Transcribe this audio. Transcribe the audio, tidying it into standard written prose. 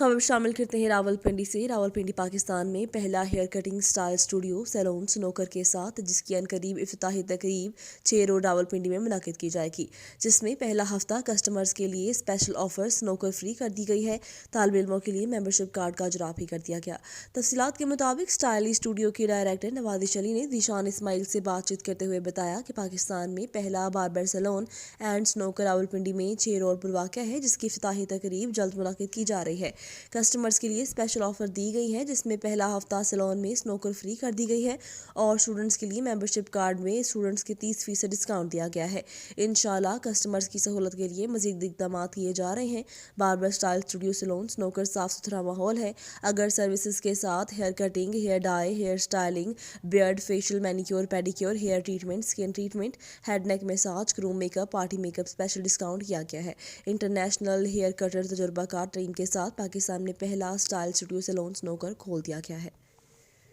खबर शामिल करते हैं रावलपिंडी से। रावलपिंडी पाकिस्तान में पहला hair cutting style studio salon snooker के साथ, जिसकी अनकरीब इफ्तिताही तकरीब 6 रोड रावलपिंडी में मुनक़िद की जाएगी, जिसमें पहला हफ्ता कस्टमर्स के लिए स्पेशल ऑफर स्नोकर फ्री कर दी गई है। तालिब इल्मों के लिए मेंबरशिप कार्ड का इजरा भी कर दिया गया। तफसीलात के मुताबिक स्टाइली स्टूडियो की डायरेक्टर नवादिश अली ने ज़ीशान इस्माइल से बातचीत करते हुए बताया कि पाकिस्तान में पहला barber salon and snooker Rawalpindi में 6 रोड पर वाक़ है, जिसकी इफ्तिताही तकरीब जल्द मुनक़िद की जा रही है। कस्टमर्स के लिए स्पेशल ऑफर दी गई है, जिसमें पहला हफ्ता सैलून में स्नोकर फ्री कर दी गई है और स्टूडेंट्स के लिए मेंबरशिप कार्ड में स्टूडेंट्स के 30% डिस्काउंट दिया गया है। इंशाल्लाह कस्टमर्स की सहूलत के लिए मजीद इक़दाम किए जा रहे हैं। Barber style studio salon snooker साफ सुथरा माहौल है। अगर सर्विसेज के साथ hair cutting, hair dye, hair styling, beard, facial, manicure, pedicure, hair treatment, skin treatment, head neck massage, groom makeup, party makeup special discount किया गया है। इंटरनेशनल हेयर कटर तजुर्बाकार टीम के साथ पाकिस्तान में पहला स्टाइल स्टूडियो सैलून स्नोकर खोल दिया गया है।